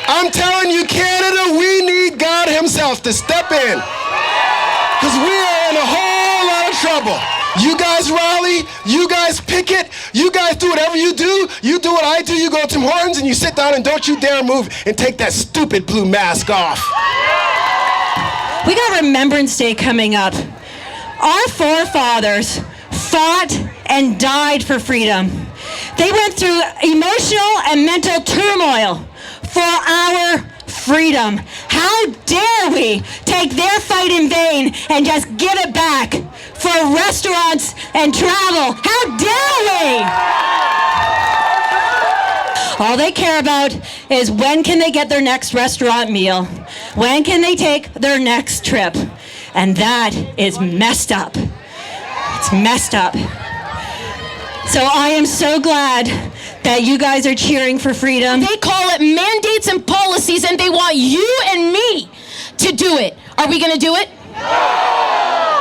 I'm telling you, Canada, we need God himself to step in. Because we are in a whole lot of trouble. You guys rally, you guys picket, you guys do whatever you do what I do, you go to Tim Hortons and you sit down and don't you dare move and take that stupid blue mask off. We got Remembrance Day coming up. Our forefathers fought and died for freedom. They went through emotional and mental turmoil for our freedom. How dare we take their fight in vain and just give it back for restaurants and travel? How dare we? All they care about is when can they get their next restaurant meal? When can they take their next trip? And that is messed up. It's messed up. So I am so glad that you guys are cheering for freedom. They call it mandates and policies, and they want you and me to do it. Are we going to do it?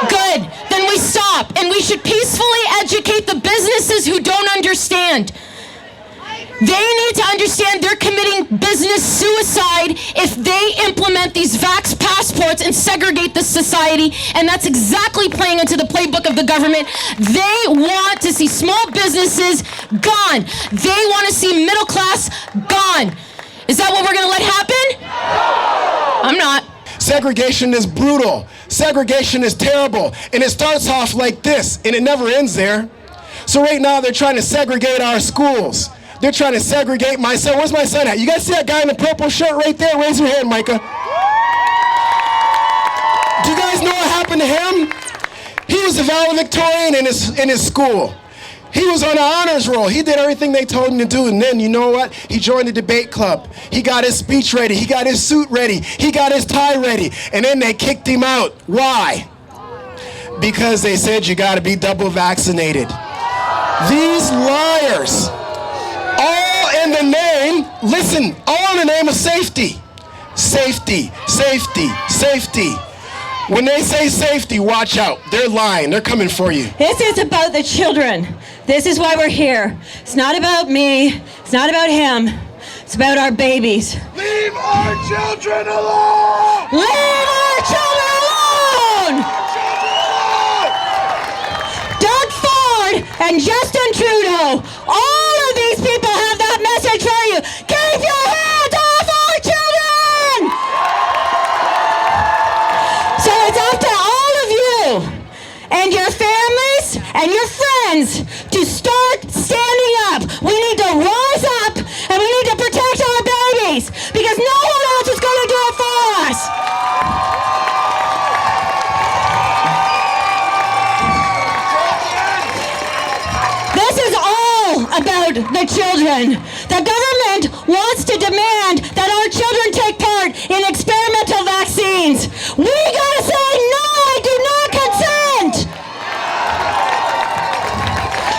Good. Then we stop, and we should peacefully educate the businesses who don't understand. They need to understand they're committing business suicide if they implement these vax passports and segregate the society, and that's exactly playing into the playbook of the government. They want to see small businesses gone. They want to see middle class gone. Is that what we're going to let happen? I'm not. Segregation is brutal. Segregation is terrible. And it starts off like this, and it never ends there. So right now they're trying to segregate our schools. They're trying to segregate my son. Where's my son at? You guys see that guy in the purple shirt right there? Raise your hand, Micah. Do you guys know what happened to him? He was a valedictorian in his school. He was on an honors roll. He did everything they told him to do. And then, you know what? He joined the debate club. He got his speech ready. He got his suit ready. He got his tie ready. And then they kicked him out. Why? Because they said you got to be double vaccinated. These liars. All in the name, listen, all in the name of safety. Safety, safety, safety. When they say safety, watch out. They're lying. They're coming for you. This is about the children. This is why we're here. It's not about me. It's not about him. It's about our babies. Leave our children alone! Leave our children alone! Doug Ford and Justin Trudeau, all of these people have that message for you. Keep your hands off our children! So it's up to all of you and your families and your friends to start standing up. We need to rise up and we need to protect our babies because no one else is going to do it for us. This is all about the children. The government wants to demand that our children take part in experimental vaccines. We gotta say, no, I do not consent.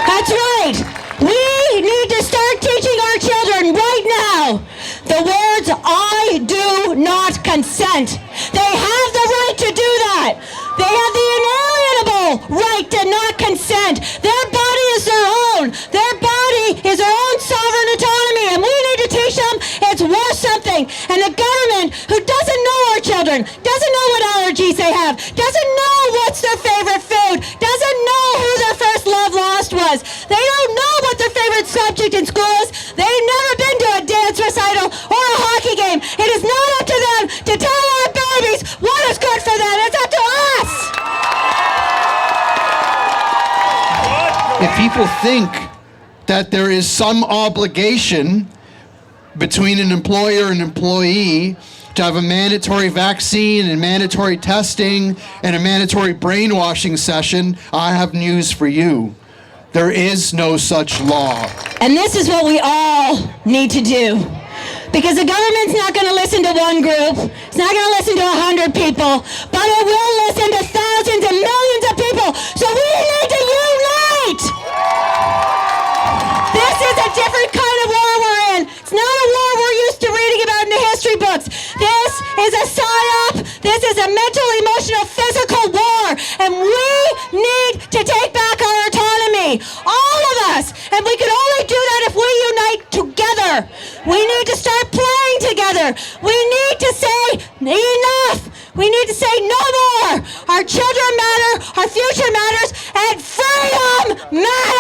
That's right. We need to start teaching our children right now the words, I do not consent. They have the right to do that. They have the inalienable right to not consent. Their body is their own. Their body is their own sovereign autonomy, and we need to teach them it's worth something. And the government, who doesn't know our children, doesn't know what allergies they have, doesn't know what's their favorite food, doesn't know who their first love lost was. They don't know what their favorite subject in school is. They've never been to a dance recital or a hockey game. It is not up to them to tell our babies what is good for them. It's up to us. If people think that there is some obligation between an employer and employee to have a mandatory vaccine and mandatory testing and a mandatory brainwashing session, I have news for you. There is no such law. And this is what we all need to do. Because the government's not going to listen to one group, it's not going to listen to 100 people, but it will listen to thousands and millions of people. So we need to unite! This is a different kind of war we're in. It's not a war we're used to reading about in the history books. This is a psyop. This is a mental, emotional, physical war. And we need to take back our autonomy. All of us. And we can only do that if we unite together. We need to start playing together. matter. We need to say enough. We need to say no more. Our children matter, our future matters, and freedom matters.